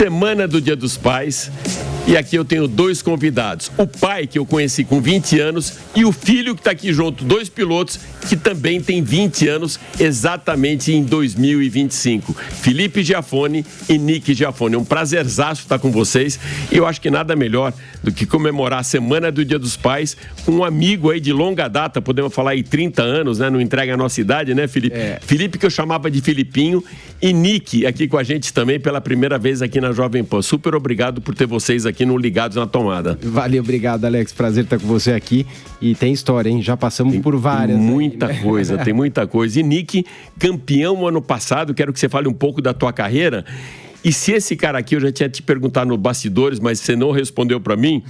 Semana do Dia dos Pais. E aqui eu tenho dois convidados. O pai, que eu conheci com 20 anos, e o filho que está aqui junto, dois pilotos, que também tem 20 anos, exatamente em 2025. Felipe Giafone e Nick Giafone. É um prazerzaço estar com vocês. E eu acho que nada melhor do que comemorar a Semana do Dia dos Pais com um amigo aí de longa data, podemos falar aí 30 anos, né? Não entrega a nossa idade, né, Felipe? Felipe, que eu chamava de Filipinho, e Nick aqui com a gente também pela primeira vez aqui na Jovem Pan. Super obrigado por ter vocês aqui no Ligados na Tomada. Valeu, obrigado, Alex. Prazer estar com você aqui. E tem história, hein? Já passamos por várias. Tem muita coisa, tem muita coisa. E Nick, campeão ano passado, quero que você fale um pouco da tua carreira. E se esse cara aqui, eu já tinha te perguntado no bastidores, mas você não respondeu para mim,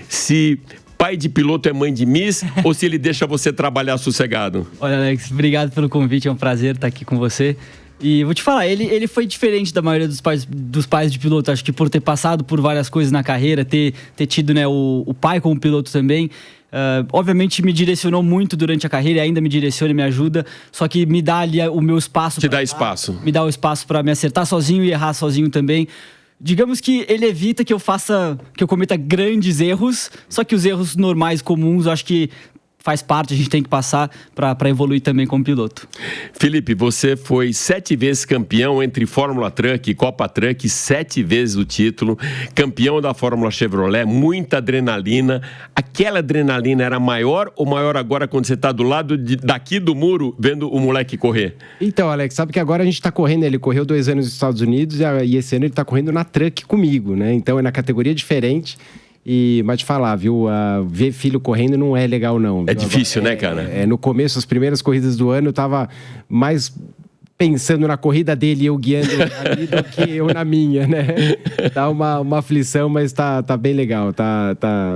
se pai de piloto é mãe de Miss ou se ele deixa você trabalhar sossegado? Olha, Alex, obrigado pelo convite, é um prazer estar aqui com você. E vou te falar, ele foi diferente da maioria dos pais de piloto. Acho que por ter passado por várias coisas na carreira, ter tido, né, o pai como piloto também, obviamente me direcionou muito durante a carreira, e ainda me direciona e me ajuda, só que me dá ali o meu espaço. Te dá espaço. Me dá o espaço para me acertar sozinho e errar sozinho também. Digamos que ele evita que eu cometa grandes erros, só que os erros normais, comuns, eu acho que faz parte, a gente tem que passar para evoluir também como piloto. Felipe, você foi 7 vezes campeão entre Fórmula Truck e Copa Truck, 7 vezes o título, campeão da Fórmula Chevrolet, muita adrenalina. Aquela adrenalina era maior ou maior agora quando você está do lado daqui do muro vendo o moleque correr? Então, Alex, sabe que agora a gente está correndo, ele correu 2 anos nos Estados Unidos e esse ano ele está correndo na Truck comigo, né? Então é na categoria diferente. Mas te falar, viu, ver filho correndo não é legal, não. É difícil, né, cara? No começo, as primeiras corridas do ano, eu tava mais pensando na corrida dele e eu guiando ali do que eu na minha, né? Dá uma aflição, mas tá bem legal.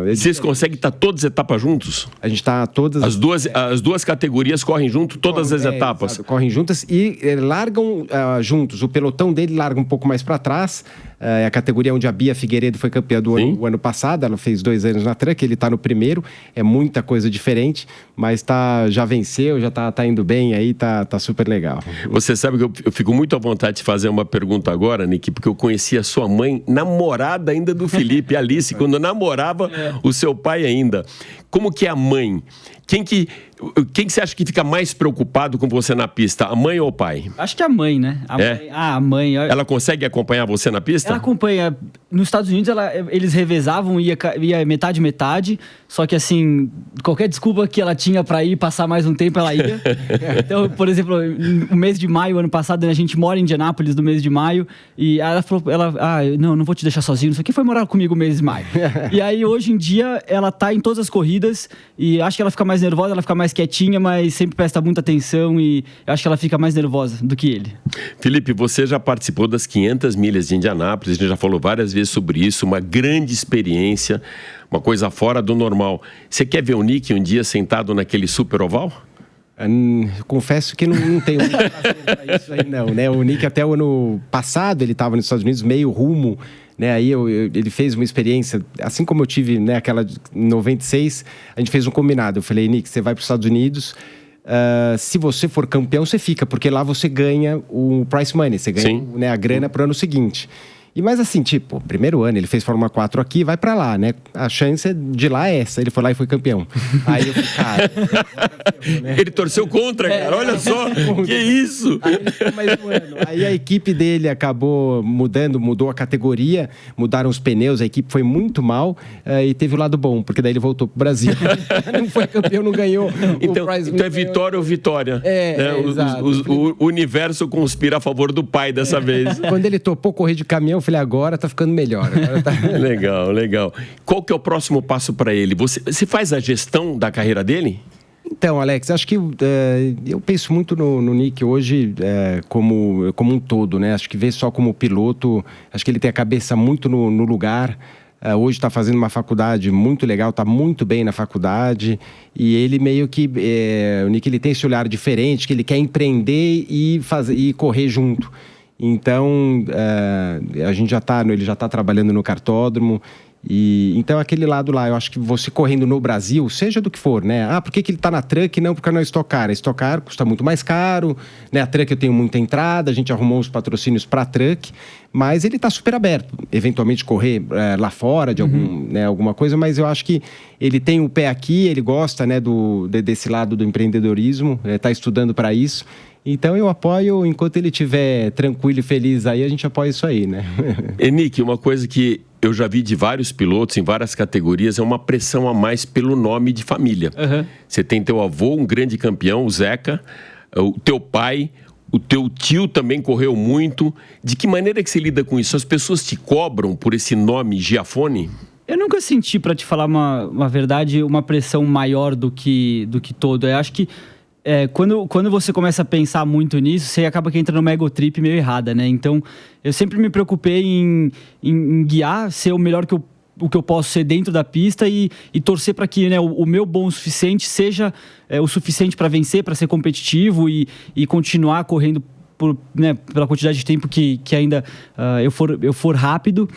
Vocês conseguem estar todas as etapas juntos? A gente tá todas... As duas categorias correm junto, todas as etapas? Exato, correm juntas e largam juntos. O pelotão dele larga um pouco mais para trás. É a categoria onde a Bia Figueiredo foi campeã do ano passado. Ela fez 2 anos na Truck, ele tá no primeiro. É muita coisa diferente, mas já venceu, já tá indo bem aí, tá super legal. Você sabe que eu fico muito à vontade de fazer uma pergunta agora, Nick, porque eu conheci a sua mãe, namorada ainda do Felipe, Alice, quando namorava o seu pai ainda. Como que é a mãe? Quem que você acha que fica mais preocupado com você na pista, a mãe ou o pai? Acho que a mãe, né? A mãe. Ela consegue acompanhar você na pista? Ela acompanha. Nos Estados Unidos, eles revezavam, ia metade, só que assim, qualquer desculpa que ela tinha pra ir passar mais um tempo, ela ia. Então, por exemplo, no mês de maio, ano passado, a gente mora em Indianápolis no mês de maio, e ela falou, não vou te deixar sozinho, isso aqui foi morar comigo no mês de maio. E aí, hoje em dia, ela tá em todas as corridas, e acho que ela fica mais nervosa, ela fica mais quietinha, mas sempre presta muita atenção, e eu acho que ela fica mais nervosa do que ele. Felipe, você já participou das 500 milhas de Indianápolis, a gente já falou várias vezes sobre isso, uma grande experiência, uma coisa fora do normal. Você quer ver o Nick um dia sentado naquele super oval? Confesso que não tenho muita paciência pra isso aí, não, né? O Nick até o ano passado, ele estava nos Estados Unidos, meio rumo, né? Aí ele fez uma experiência, assim como eu tive, né, aquela de 96, a gente fez um combinado. Eu falei, Nick, você vai para os Estados Unidos, se você for campeão, você fica, porque lá você ganha o prize money, você ganha, né, a grana para o ano seguinte. Mas assim, tipo, primeiro ano, ele fez Fórmula 4 aqui, vai pra lá, né? A chance de lá é essa. Ele foi lá e foi campeão. Aí eu falei, cara... Ele torceu contra, cara. Olha só, que isso! Aí ele ficou mais um ano. Aí a equipe dele acabou mudou a categoria, mudaram os pneus, a equipe foi muito mal, e teve o lado bom, porque daí ele voltou pro Brasil. Não foi campeão, não ganhou. Então é vitória ou vitória. O universo conspira a favor do pai dessa vez. Quando ele topou correr de caminhão, eu falei, agora tá ficando melhor. Legal. Qual que é o próximo passo para ele? Você faz a gestão da carreira dele? Então, Alex, acho que eu penso muito no Nick hoje como um todo, né? Acho que vê só como piloto, acho que ele tem a cabeça muito no lugar. Hoje está fazendo uma faculdade muito legal, está muito bem na faculdade. E ele meio que... o Nick, ele tem esse olhar diferente, que ele quer empreender e correr junto. Então, a gente ele já está trabalhando no kartódromo. Então, aquele lado lá, eu acho que você correndo no Brasil, seja do que for, né? Por que ele está na Truck e não porque não é Stock Car? A Stock Car custa muito mais caro, né? A Truck eu tenho muita entrada, a gente arrumou uns patrocínios para a Truck, mas ele está super aberto, eventualmente correr lá fora de alguma coisa, mas eu acho que ele tem o pé aqui, ele gosta, né, desse lado do empreendedorismo, está estudando para isso. Então eu apoio, enquanto ele estiver tranquilo e feliz aí, a gente apoia isso aí, né? Nick, uma coisa que eu já vi de vários pilotos em várias categorias é uma pressão a mais pelo nome de família. Você tem teu avô, um grande campeão, o Zeca, o teu pai, o teu tio também correu muito. De que maneira que você lida com isso? As pessoas te cobram por esse nome Giafone? Eu nunca senti, para te falar uma verdade, uma pressão maior do que todo. Eu acho que quando você começa a pensar muito nisso, você acaba que entra numa egotrip meio errada, né? Então, eu sempre me preocupei em guiar, ser o melhor o que eu posso ser dentro da pista e torcer para que, né, o meu bom o suficiente seja o suficiente para vencer, para ser competitivo e continuar correndo pela quantidade de tempo que ainda eu for rápido.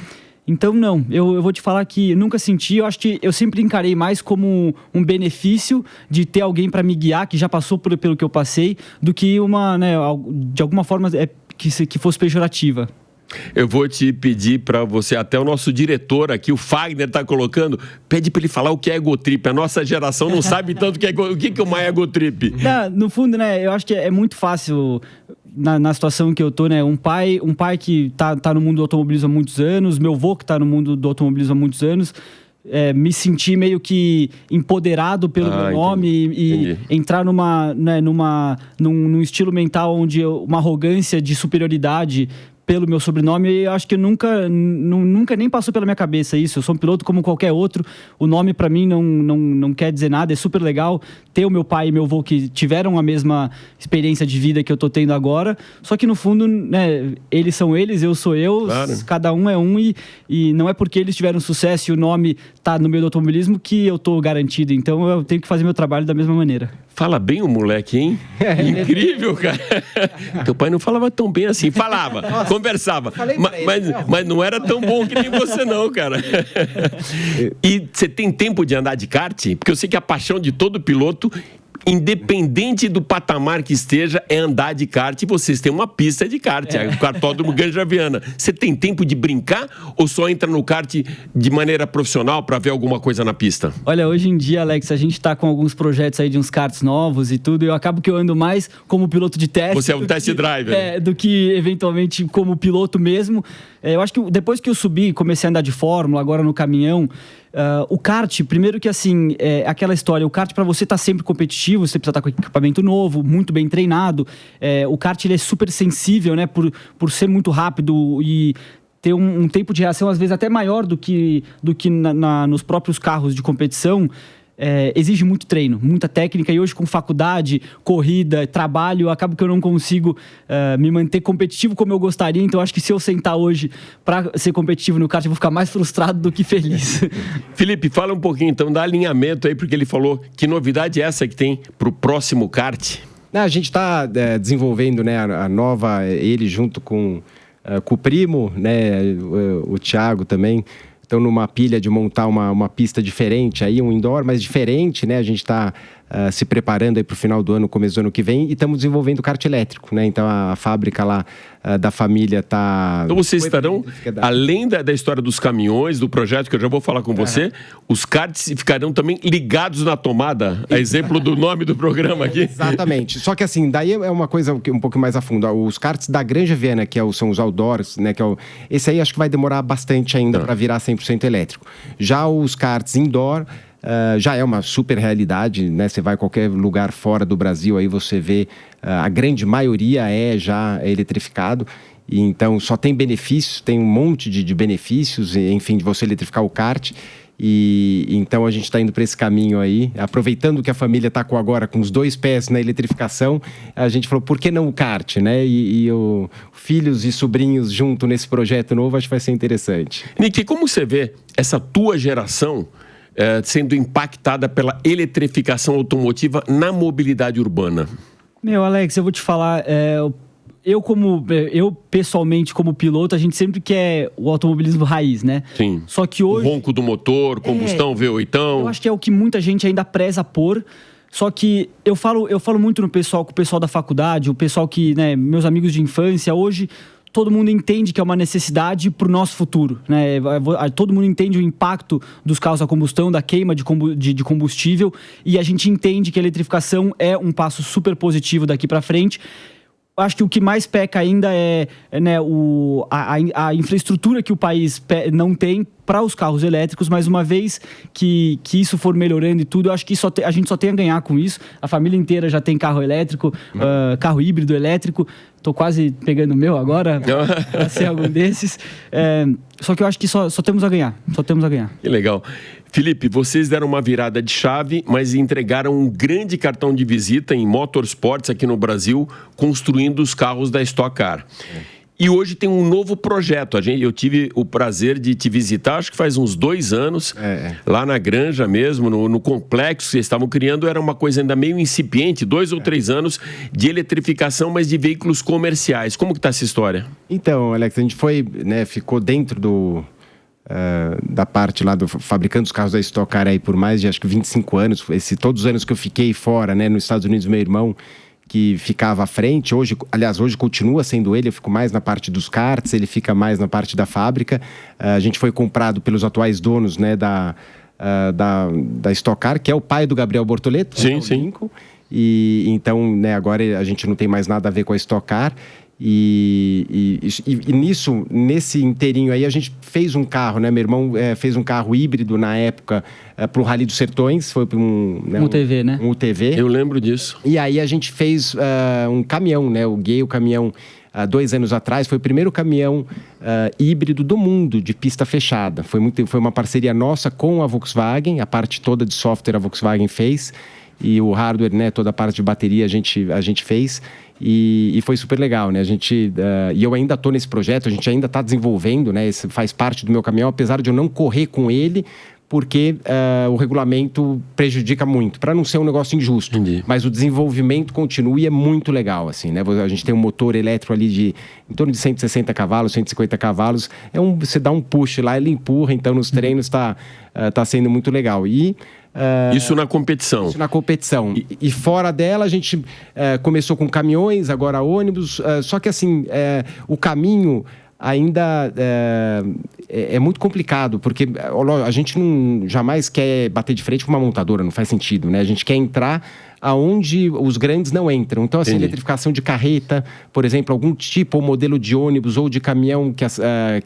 Então, não, eu vou te falar que nunca senti, eu acho que eu sempre encarei mais como um benefício de ter alguém para me guiar, que já passou pelo que eu passei, do que de alguma forma que fosse pejorativa. Eu vou te pedir para você, até o nosso diretor aqui, o Fagner, está colocando, pede para ele falar o que é egotrip. A nossa geração não sabe tanto o que é uma egotrip. No fundo, né, eu acho que é muito fácil, na situação que eu tô, né, um pai que tá no mundo do automobilismo há muitos anos, meu avô que tá no mundo do automobilismo há muitos anos, me sentir meio que empoderado pelo meu nome e entrar num estilo mental onde uma arrogância de superioridade pelo meu sobrenome, eu acho que nunca nem passou pela minha cabeça isso. Eu sou um piloto como qualquer outro. O nome para mim não quer dizer nada. É super legal ter o meu pai e meu avô que tiveram a mesma experiência de vida que eu tô tendo agora. Só que no fundo, né, eles são eles, eu sou eu. Claro. Cada um é um e não é porque eles tiveram sucesso e o nome tá no meio do automobilismo que eu tô garantido. Então eu tenho que fazer meu trabalho da mesma maneira. Fala bem o moleque, hein? Incrível, cara. Teu pai não falava tão bem assim. Falava, conversava. Mas não era tão bom que nem você não, cara. E você tem tempo de andar de kart? Porque eu sei que a paixão de todo piloto, independente do patamar que esteja, é andar de kart. E vocês têm uma pista de kart, o kartódromo Granja Viana. Você tem tempo de brincar ou só entra no kart de maneira profissional para ver alguma coisa na pista? Olha, hoje em dia, Alex, a gente tá com alguns projetos aí de uns karts novos e tudo, e eu acabo que eu ando mais como piloto de teste. Você é um test driver. Do que, eventualmente, como piloto mesmo. Eu acho que depois que eu subi, comecei a andar de Fórmula, agora no caminhão, o kart, primeiro que assim, aquela história, o kart para você tá sempre competitivo, você precisa estar com equipamento novo, muito bem treinado. O kart ele é super sensível, né, por ser muito rápido e ter um tempo de reação às vezes até maior do que nos próprios carros de competição. Exige muito treino, muita técnica, e hoje com faculdade, corrida, trabalho, eu acabo que eu não consigo me manter competitivo como eu gostaria. Então acho que se eu sentar hoje para ser competitivo no kart, eu vou ficar mais frustrado do que feliz. Felipe, fala um pouquinho então, dá alinhamento aí, porque ele falou que novidade é essa que tem pro próximo kart? A gente está desenvolvendo, né, a nova, ele junto com o primo, né, o Thiago também. Então, numa pilha de montar uma pista diferente, aí um indoor, mas diferente, né? A gente está se preparando aí para o final do ano, começo do ano que vem, e estamos desenvolvendo kart elétrico, né? Então, a fábrica lá da família está... Então, vocês estarão, além da história dos caminhões, do projeto que eu já vou falar com você, os karts ficarão também ligados na tomada, a exemplo do nome do programa aqui. Exatamente. Só que assim, daí é uma coisa um pouco mais a fundo. Os karts da Granja Viana, que são os outdoors, né? Esse aí acho que vai demorar bastante ainda para virar 100% elétrico. Já os karts indoor... já é uma super realidade, né? Você vai a qualquer lugar fora do Brasil, aí você vê a grande maioria já eletrificado. E então só tem benefícios, tem um monte de benefícios, enfim, de você eletrificar o kart. E então a gente está indo para esse caminho aí, aproveitando que a família está agora com os 2 pés na eletrificação, a gente falou, por que não o kart, né? E filhos e sobrinhos junto nesse projeto novo, acho que vai ser interessante. Nick, como você vê essa tua geração sendo impactada pela eletrificação automotiva na mobilidade urbana? Meu, Alex, eu vou te falar, eu pessoalmente como piloto, a gente sempre quer o automobilismo raiz, né? Sim. Só que hoje... O ronco do motor, combustão, V8. Eu acho que é o que muita gente ainda preza por. Só que eu falo muito com o pessoal da faculdade, o pessoal que, né, meus amigos de infância, hoje... todo mundo entende que é uma necessidade para o nosso futuro, né? Todo mundo entende o impacto dos carros a combustão, da queima de combustível, e a gente entende que a eletrificação é um passo super positivo daqui para frente. Acho que o que mais peca ainda é, né, a infraestrutura que o país não tem para os carros elétricos, mas uma vez que isso for melhorando e tudo, eu acho que a gente só tem a ganhar com isso. A família inteira já tem carro elétrico, carro híbrido elétrico. Tô quase pegando o meu agora, para ser algum desses. Só que eu acho que só temos a ganhar. Só temos a ganhar. Que legal. Felipe, vocês deram uma virada de chave, mas entregaram um grande cartão de visita em motorsports aqui no Brasil, construindo os carros da Stock Car. E hoje tem um novo projeto. Eu tive o prazer de te visitar, acho que faz uns 2 anos, lá na Granja mesmo, no complexo que vocês estavam criando. Era uma coisa ainda meio incipiente, 2 ou 3 anos de eletrificação, mas de veículos comerciais. Como que está essa história? Então, Alex, a gente ficou dentro da parte lá fabricando os carros da Stock Car aí por mais de, acho que 25 anos. Todos os anos que eu fiquei fora, né, nos Estados Unidos, meu irmão que ficava à frente, hoje continua sendo ele, eu fico mais na parte dos karts, ele fica mais na parte da fábrica. A gente foi comprado pelos atuais donos, né, da Stock Car, que é o pai do Gabriel Bortoleto. Sim, sim. E então, né, agora a gente não tem mais nada a ver com a Stock Car. E nesse inteirinho aí, a gente fez um carro, né? Meu irmão fez um carro híbrido na época para o Rally dos Sertões, foi para um UTV, né? Um UTV. Eu lembro disso. E aí a gente fez um caminhão, né? O Gale caminhão, 2 anos atrás, foi o primeiro caminhão híbrido do mundo de pista fechada. Foi uma parceria nossa com a Volkswagen, a parte toda de software a Volkswagen fez. E o hardware, né, toda a parte de bateria a gente fez e foi super legal, né? E eu ainda estou nesse projeto, a gente ainda está desenvolvendo, né? Esse faz parte do meu caminhão, apesar de eu não correr com ele, porque o regulamento prejudica muito, para não ser um negócio injusto. Entendi. Mas o desenvolvimento continua e é muito legal, assim, né? A gente tem um motor elétrico ali em torno de 160 cavalos, 150 cavalos. Você dá um push lá, ele empurra, então nos treinos tá sendo muito legal. Isso na competição. Isso na competição. E fora dela, a gente começou com caminhões, agora ônibus. Só que assim, o caminho ainda é muito complicado, porque a gente jamais quer bater de frente com uma montadora, não faz sentido, né? A gente quer entrar aonde os grandes não entram. Então, assim, eletrificação de carreta, por exemplo, algum tipo ou modelo de ônibus ou de caminhão que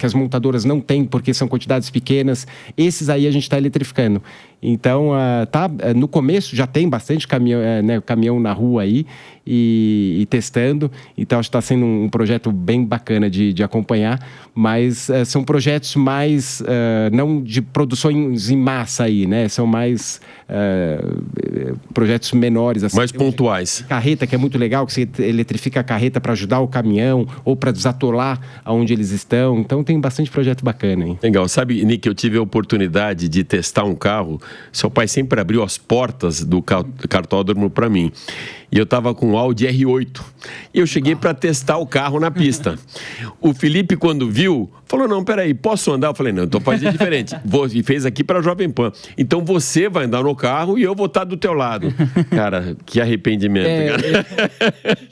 as montadoras não têm, porque são quantidades pequenas, esses aí a gente está eletrificando. Então, no começo já tem bastante caminhão na rua aí e testando. Então, acho que está sendo um projeto bem bacana de acompanhar, mas são projetos mais, não de produções em massa aí, né? São mais projetos menores. Assim, mais pontuais. Carreta, que é muito legal, que você eletrifica a carreta para ajudar o caminhão ou para desatolar aonde eles estão. Então tem bastante projeto bacana aí. Legal. Sabe, Nick, eu tive a oportunidade de testar um carro. Seu pai sempre abriu as portas do cartódromo para mim. E eu estava com o Audi R8. E eu cheguei para testar o carro na pista. O Felipe, quando viu, falou, não, peraí, posso andar? Eu falei, não, então faz diferente. E fez aqui para Jovem Pan. Então você vai andar no carro e eu vou estar do teu lado. Cara, que arrependimento,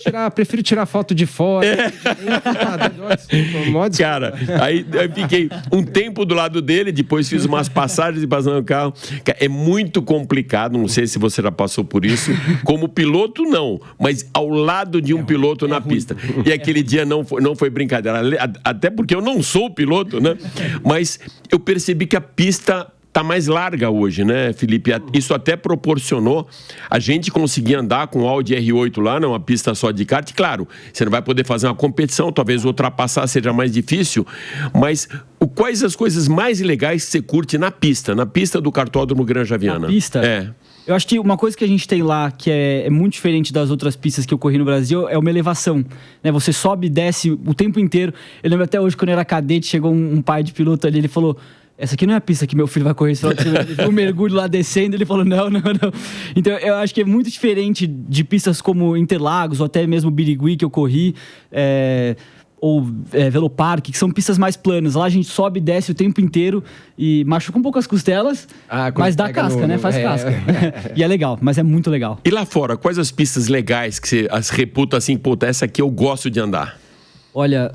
cara. Prefiro tirar foto de fora. Cara, aí eu fiquei um tempo do lado dele, depois fiz umas passagens e passando no carro. É muito complicado, não sei se você já passou por isso. Como piloto, não, mas ao lado de um piloto na pista. E aquele dia não foi brincadeira, até porque eu não sou piloto, né? Mas eu percebi que a pista tá mais larga hoje, né, Felipe? Isso até proporcionou a gente conseguir andar com o Audi R8 lá, numa pista só de kart. Claro, você não vai poder fazer uma competição, talvez ultrapassar seja mais difícil, mas quais as coisas mais legais que você curte na pista do Cartódromo Granja Viana? Na pista? Eu acho que uma coisa que a gente tem lá, que é muito diferente das outras pistas que eu corri no Brasil, é uma elevação, né? Você sobe e desce o tempo inteiro. Eu lembro até hoje, quando eu era cadete, chegou um pai de piloto ali, ele falou... Essa aqui não é a pista que meu filho vai correr. Ele viu um mergulho lá descendo, ele falou, não. Então, eu acho que é muito diferente de pistas como Interlagos, ou até mesmo Birigui, que eu corri, ou Velopark, que são pistas mais planas. Lá a gente sobe e desce o tempo inteiro e machuca um pouco as costelas, mas dá casca, né? Faz casca. E é legal, mas é muito legal. E lá fora, quais as pistas legais que você as reputa assim, puta, essa aqui eu gosto de andar? Olha...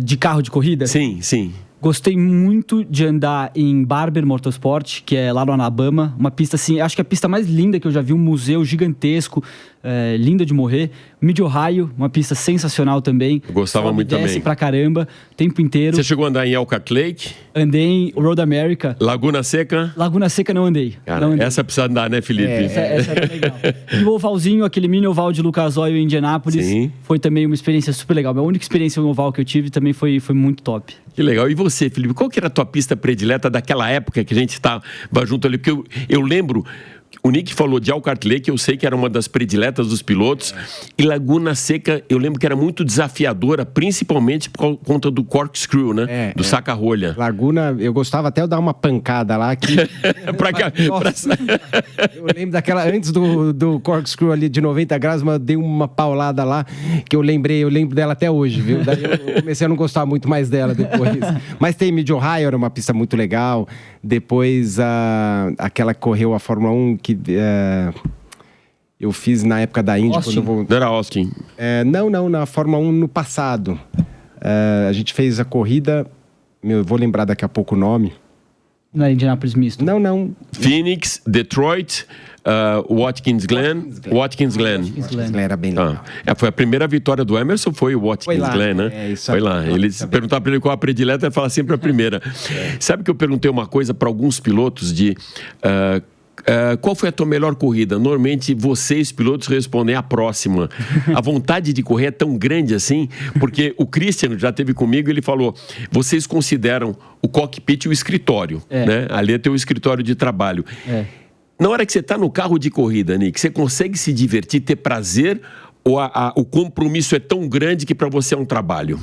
De carro de corrida? Sim, sim. Gostei muito de andar em Barber Motorsport, que é lá no Alabama. Uma pista assim, acho que é a pista mais linda que eu já vi, um museu gigantesco, linda de morrer. Mid-Ohio, uma pista sensacional também. Eu gostava Sobe, muito desce também. Pra caramba, o tempo inteiro. Você chegou a andar em Elkhart Lake? Andei em Road America. Laguna Seca? Laguna Seca não andei. Cara, não andei. essa precisa andar, né, Felipe? Essa era legal. E o ovalzinho, aquele mini oval de Lucas Oil em Indianápolis, Sim. foi também uma experiência super legal. Minha única experiência em oval que eu tive também foi muito top. Que legal. E você, Felipe, qual que era a tua pista predileta daquela época que a gente estava junto ali? Porque eu lembro, o Nick falou de Elkhart Lake, eu sei que era uma das prediletas dos pilotos, e Laguna Seca, eu lembro que era muito desafiadora, principalmente por conta do corkscrew, né? Do saca-rolha. Laguna, eu gostava até de dar uma pancada lá. Que... Eu lembro daquela, antes do corkscrew ali de 90 graus, mas eu dei uma paulada lá, que eu lembro dela até hoje, viu? Daí eu comecei a não gostar muito mais dela depois. Mas tem Mid-Ohio, era uma pista muito legal. Depois, aquela que correu a Fórmula 1, que eu fiz na época da Indy. Austin. Quando Não era Austin? Não, na Fórmula 1 no passado. A gente fez a corrida, eu vou lembrar daqui a pouco o nome. Na Indianapolis Misto. Não. Phoenix, Detroit, Watkins Glen. Era bem legal. Foi a primeira vitória do Emerson, foi o Watkins Glen, né? Isso foi lá. Eles perguntaram para ele qual a predileta, ele fala sempre a primeira. Sabe que eu perguntei uma coisa para alguns pilotos de... qual foi a tua melhor corrida? Normalmente vocês, pilotos, respondem a próxima. A vontade de correr é tão grande assim, porque o Christian já esteve comigo e ele falou, vocês consideram o cockpit o escritório, né? Ali é teu escritório de trabalho. Na hora que você está no carro de corrida, Nick, você consegue se divertir, ter prazer, ou o compromisso é tão grande que para você é um trabalho?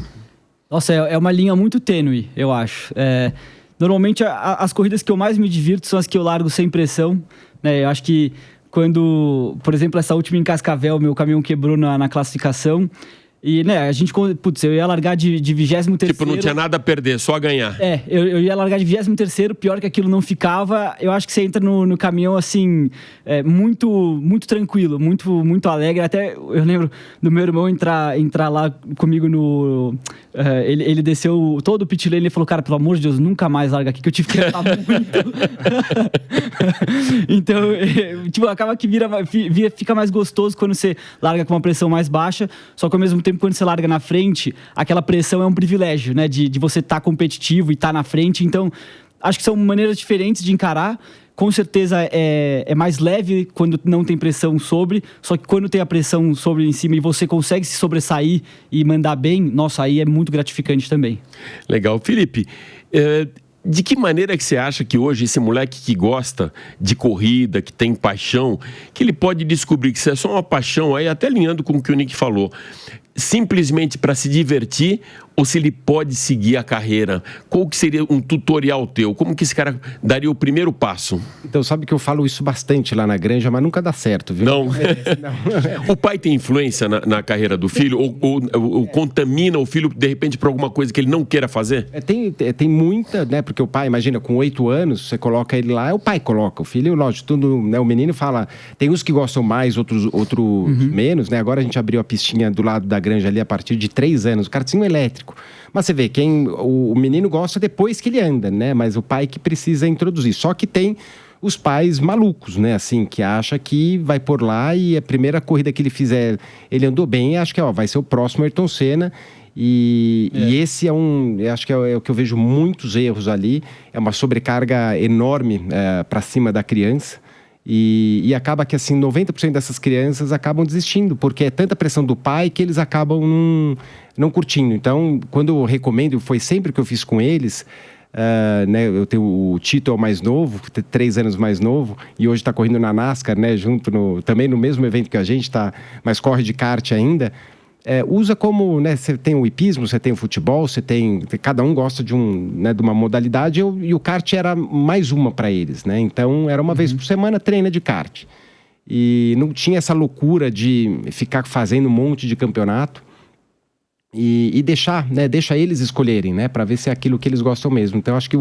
Nossa, é uma linha muito tênue, eu acho. Normalmente, as corridas que eu mais me divirto são as que eu largo sem pressão, né? Eu acho que quando, por exemplo, essa última em Cascavel, meu caminhão quebrou na classificação. E, né, a gente... Putz, eu ia largar de 23º... Tipo, não tinha nada a perder, só a ganhar. Eu ia largar de 23º, pior que aquilo não ficava. Eu acho que você entra no caminhão, assim, muito tranquilo, muito alegre. Até eu lembro do meu irmão entrar lá comigo no... Ele desceu todo o pit lane e falou, cara, pelo amor de Deus, nunca mais larga aqui, que eu tive que andar muito. Então, tipo, acaba que fica mais gostoso quando você larga com uma pressão mais baixa, só que ao mesmo tempo, quando você larga na frente, aquela pressão é um privilégio, né? De você estar competitivo e estar na frente. Então, acho que são maneiras diferentes de encarar. Com certeza é mais leve quando não tem pressão sobre, só que quando tem a pressão sobre em cima e você consegue se sobressair e mandar bem, nossa, aí é muito gratificante também. Legal. Felipe, de que maneira que você acha que hoje esse moleque que gosta de corrida, que tem paixão, que ele pode descobrir que isso é só uma paixão, aí até alinhando com o que o Nick falou, simplesmente para se divertir, ou se ele pode seguir a carreira? Qual que seria um tutorial teu? Como que esse cara daria o primeiro passo? Então, sabe que eu falo isso bastante lá na granja, mas nunca dá certo, viu? Não? O pai tem influência na carreira do filho? Ou contamina o filho, de repente, por alguma coisa que ele não queira fazer? Tem muita, né? Porque o pai, imagina, com 8 anos, você coloca ele lá, o pai coloca. O filho, lógico, tudo, né? O menino fala... Tem uns que gostam mais, outros menos, né? Agora a gente abriu a pistinha do lado da granja ali a partir de 3 anos. O kartzinho elétrico. Mas você vê, o menino gosta depois que ele anda, né? Mas o pai que precisa introduzir. Só que tem os pais malucos, né? Assim, que acha que vai por lá e a primeira corrida que ele fizer, ele andou bem, acho que vai ser o próximo Ayrton Senna. E esse eu acho que é o que eu vejo muitos erros ali. É uma sobrecarga enorme para cima da criança. E acaba que, assim, 90% dessas crianças acabam desistindo, porque é tanta pressão do pai que eles acabam não curtindo. Então, quando eu recomendo, foi sempre que eu fiz com eles, né, eu tenho o Tito, é o mais novo, 3 anos mais novo, e hoje está correndo na NASCAR, né, também no mesmo evento que a gente, mas corre de kart ainda. Usa como, né, você tem o hipismo, você tem o futebol, cada um gosta de uma modalidade, e o kart era mais uma para eles, né? Então era uma vez por semana treina de kart. E não tinha essa loucura de ficar fazendo um monte de campeonato. E deixar, né, deixa eles escolherem, né, para ver se é aquilo que eles gostam mesmo. Então, acho que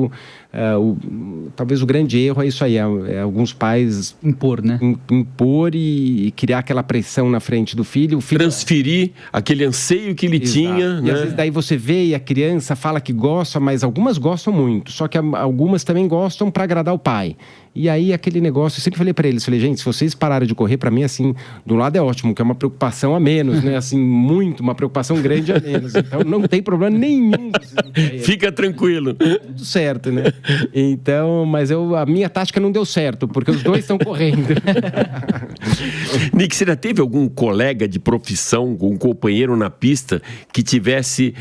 talvez o grande erro é isso aí, é alguns pais impor, né? Impor e criar aquela pressão na frente do filho. Transferir aquele anseio que ele tinha, e né? às vezes daí você vê e a criança fala que gosta, mas algumas gostam muito, só que algumas também gostam para agradar o pai. E aí aquele negócio, eu sempre falei para eles, gente, se vocês pararem de correr, para mim, assim, do lado é ótimo, que é uma preocupação a menos, né? Assim, uma preocupação grande a menos. Então não tem problema nenhum. Fica tranquilo. Tudo certo, né? Então, mas a minha tática não deu certo, porque os dois estão correndo. Nick, você já teve algum colega de profissão, um companheiro na pista que tivesse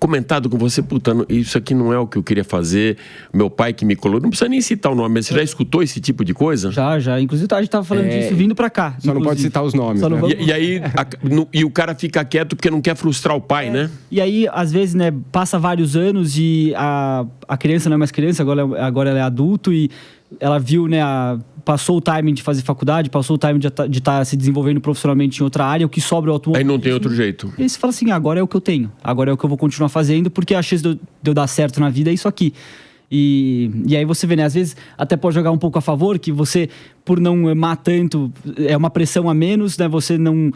comentado com você, puta, isso aqui não é o que eu queria fazer, meu pai que me colocou, não precisa nem citar o nome, mas você já escutou esse tipo de coisa? Já. Inclusive, a gente tava falando disso vindo pra cá. Só não pode citar os nomes, né? E aí, e o cara fica quieto porque não quer frustrar o pai, né? E aí, às vezes, né, passa vários anos e a criança não é mais criança, agora ela é adulto e ela viu, né, passou o timing de fazer faculdade, passou o timing de estar se desenvolvendo profissionalmente em outra área, o que sobra é o automobilismo. Aí não tem outro jeito. E você fala assim, agora é o que eu tenho, agora é o que eu vou continuar fazendo, porque a chance de eu dar certo na vida é isso aqui. E aí você vê, né, às vezes até pode jogar um pouco a favor, que você, por não amar tanto, é uma pressão a menos, né, você não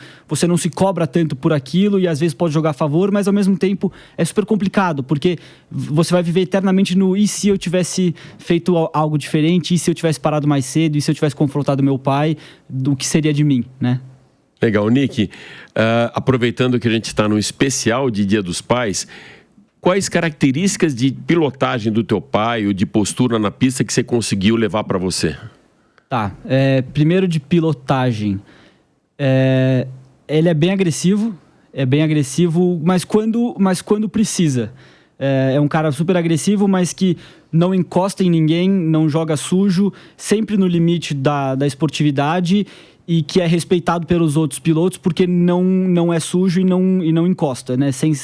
se cobra tanto por aquilo e às vezes pode jogar a favor, mas ao mesmo tempo é super complicado, porque você vai viver eternamente no e se eu tivesse feito algo diferente, e se eu tivesse parado mais cedo, e se eu tivesse confrontado meu pai, do que seria de mim, né? Legal, Nick, aproveitando que a gente está no especial de Dia dos Pais, quais características de pilotagem do teu pai ou de postura na pista que você conseguiu levar para você? Tá, primeiro de pilotagem. Ele é bem agressivo, mas quando precisa. É um cara super agressivo, mas que não encosta em ninguém, não joga sujo, sempre no limite da esportividade e que é respeitado pelos outros pilotos porque não é sujo e não encosta, né? Sem que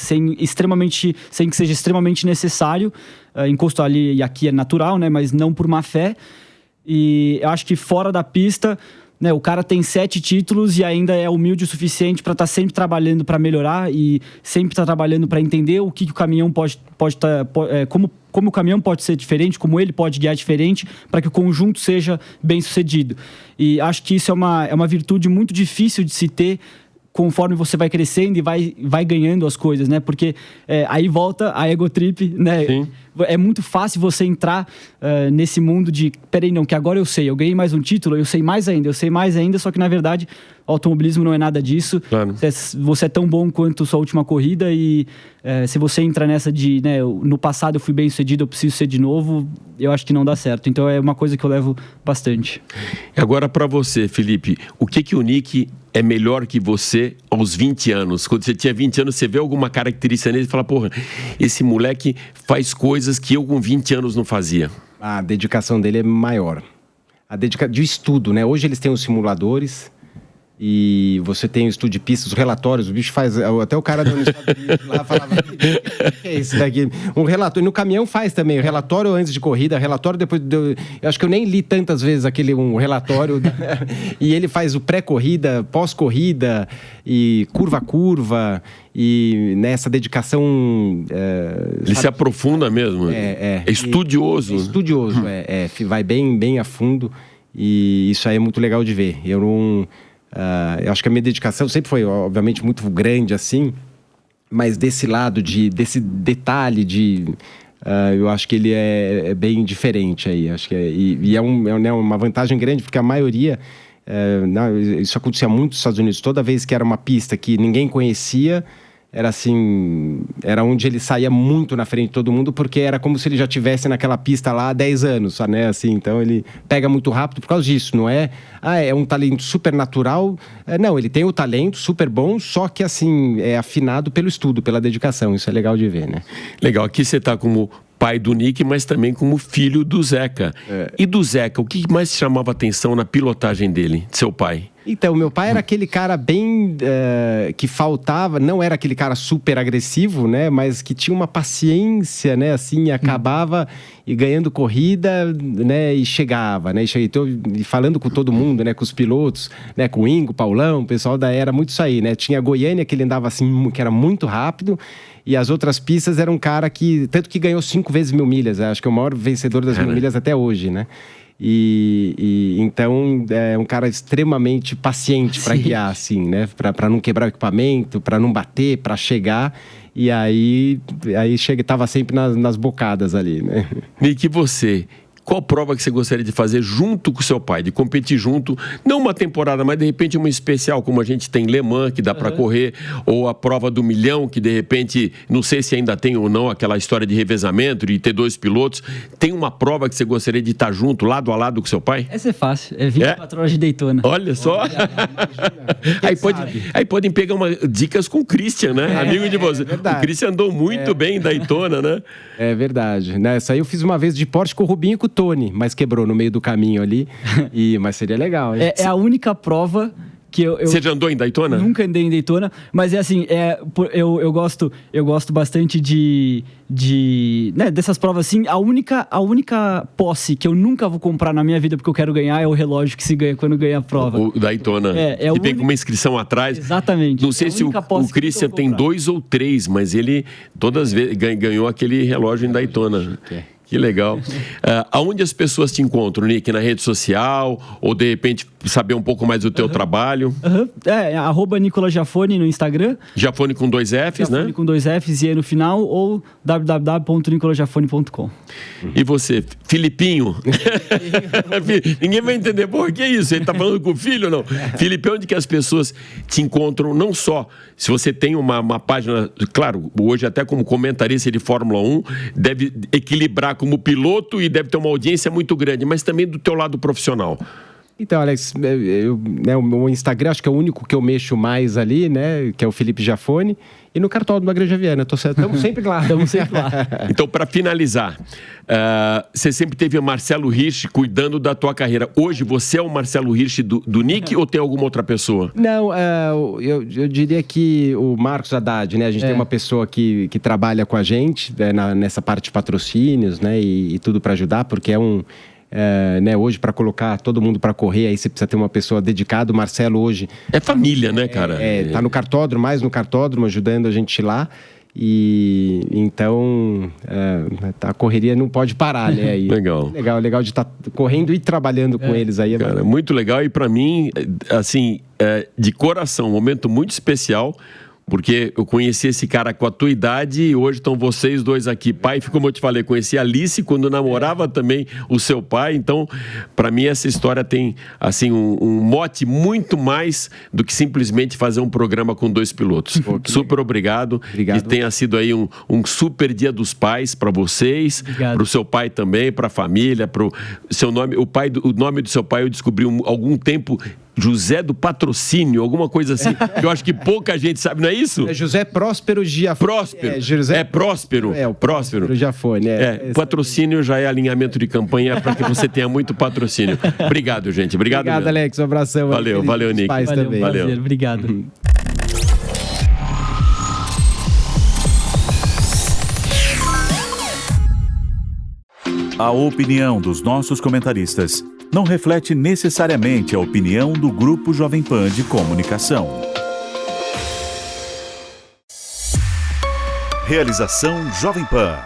seja extremamente necessário. Encosto ali e aqui é natural, né? Mas não por má fé. E eu acho que fora da pista, né, o cara tem 7 títulos e ainda é humilde o suficiente para estar sempre trabalhando para melhorar e sempre estar trabalhando para entender o que o caminhão pode como o caminhão pode ser diferente, como ele pode guiar diferente, para que o conjunto seja bem sucedido. E acho que isso é uma virtude muito difícil de se ter conforme você vai crescendo e vai ganhando as coisas, né? Porque aí volta a ego trip, né? Sim. É muito fácil você entrar nesse mundo de peraí, não, que agora eu ganhei mais um título, eu sei mais ainda, só que na verdade o automobilismo não é nada disso. Claro. Você é tão bom quanto sua última corrida e se você entra nessa de, né, no passado eu fui bem sucedido, eu preciso ser de novo, eu acho que não dá certo. Então é uma coisa que eu levo bastante. Agora para você, Felipe, o que o Nick é melhor que você aos 20 anos? Quando você tinha 20 anos, você vê alguma característica nele e fala, porra, esse moleque faz coisas que eu com 20 anos não fazia. A dedicação dele é maior. De estudo, né? Hoje eles têm os simuladores e você tem o estudo de pistas, os relatórios, o bicho faz... Até o cara do Estados Unidos lá falava, o que é isso daqui? Um relatório, e no caminhão faz também, o relatório antes de corrida, relatório depois... Eu acho que eu nem li tantas vezes um relatório, e ele faz o pré-corrida, pós-corrida, e curva a curva, e nessa dedicação... Ele se aprofunda mesmo, é estudioso. É estudioso, vai bem a fundo, e isso aí é muito legal de ver. Eu acho que a minha dedicação sempre foi, obviamente, muito grande, assim, mas desse lado, desse detalhe eu acho que ele é bem diferente aí. Acho que é uma vantagem grande, porque a maioria... isso acontecia muito nos Estados Unidos. Toda vez que era uma pista que ninguém conhecia, era assim... Era onde ele saía muito na frente de todo mundo, porque era como se ele já estivesse naquela pista lá há 10 anos, né? Assim, então ele pega muito rápido por causa disso. Não é... é um talento super natural. Não, ele tem o talento super bom, só que assim, é afinado pelo estudo, pela dedicação. Isso é legal de ver, né? Legal. Aqui você está como pai do Nick, mas também como filho do Zeca. E do Zeca, o que mais te chamava atenção na pilotagem dele, de seu pai? Então, meu pai era aquele cara bem... que faltava, não era aquele cara super agressivo, né? Mas que tinha uma paciência, né? Assim, acabava e ganhando corrida, né? E chegava, né? E falando com todo mundo, né? Com os pilotos, né? Com o Ingo, Paulão, o pessoal era muito isso aí, né? Tinha a Goiânia, que ele andava assim, que era muito rápido. E as outras pistas era um cara que... Tanto que ganhou 5 vezes 1000 milhas. Acho que é o maior vencedor das 1000 milhas até hoje, né? Então é um cara extremamente paciente para guiar, assim, né? Para não quebrar o equipamento, para não bater, para chegar. E aí tava sempre nas bocadas ali, né? Nick, e você? Qual prova que você gostaria de fazer junto com seu pai? De competir junto, não uma temporada, mas de repente uma especial, como a gente tem Le Mans, que dá para correr, ou a prova do 1 milhão, que de repente, não sei se ainda tem ou não, aquela história de revezamento, de ter 2 pilotos. Tem uma prova que você gostaria de estar junto, lado a lado com seu pai? Essa é fácil, é 24 horas de Daytona. Olha só! Aí podem pegar dicas com o Christian, né? Amigo de você. O Christian andou muito bem em Daytona, né? É verdade. Essa aí eu fiz uma vez de Porsche com o Rubinho e com o Tony, mas quebrou no meio do caminho ali. Mas seria legal, hein? É a única prova que eu... Você já andou em Daytona? Nunca andei em Daytona, mas é assim, eu gosto bastante né, dessas provas assim. A única posse que eu nunca vou comprar na minha vida porque eu quero ganhar é o relógio que se ganha quando ganha a prova. O Daytona. Que vem com uma inscrição atrás. Exatamente. Não sei se o Christian tem 2 ou 3, mas ele todas as vezes ganhou aquele relógio em Daytona. Que legal. Aonde as pessoas te encontram, Nick? Na rede social? Ou, de repente, saber um pouco mais do teu trabalho? @Nicolas Giafone no Instagram. Giafone com 2 Fs, né? Giafone com 2 Fs e E no final. Ou www.nicolasgiafone.com. E você, Filipinho? Ninguém vai entender, porra, que é isso? Ele tá falando com o filho ou não? Felipe, onde que as pessoas te encontram? Não só se você tem uma página... Claro, hoje até como comentarista de Fórmula 1, deve equilibrar como piloto e deve ter uma audiência muito grande, mas também do teu lado profissional. Então, Alex, o meu Instagram, acho que é o único que eu mexo mais ali, né? Que é o Felipe Giafone. E no cartódromo da Granja Viana. Estamos sempre lá. Estamos sempre lá. Então, para finalizar, você sempre teve o Marcelo Hirsch cuidando da tua carreira. Hoje, você é o Marcelo Hirsch do Nick ou tem alguma outra pessoa? Não, eu diria que o Marcos Haddad, né? A gente tem uma pessoa que trabalha com a gente nessa parte de patrocínios, né? E tudo para ajudar, porque né, hoje para colocar todo mundo para correr, aí você precisa ter uma pessoa dedicada. O Marcelo hoje... É família, né, cara? Tá no cartódromo, ajudando a gente lá. E então a correria não pode parar, né? Legal de estar correndo e trabalhando com eles aí. Cara, muito legal. E para mim, assim, de coração, um momento muito especial. Porque eu conheci esse cara com a tua idade e hoje estão vocês dois aqui. Pai, como eu te falei, conheci a Alice quando namorava também o seu pai. Então, para mim, essa história tem assim, um mote muito mais do que simplesmente fazer um programa com 2 pilotos. Super obrigado. E tenha sido aí um super dia dos pais para vocês, para o seu pai também, para a família, para o seu nome. O nome do seu pai eu descobri há algum tempo... José do Patrocínio, alguma coisa assim, que eu acho que pouca gente sabe, não é isso? É José Próspero Giafone. Próspero. Próspero Giafone. Patrocínio já é alinhamento de campanha para que você tenha muito patrocínio. Obrigado, gente. Obrigado, Alex. Um abração. Valeu, Nick. Valeu. Obrigado. A opinião dos nossos comentaristas não reflete necessariamente a opinião do Grupo Jovem Pan de Comunicação. Realização Jovem Pan.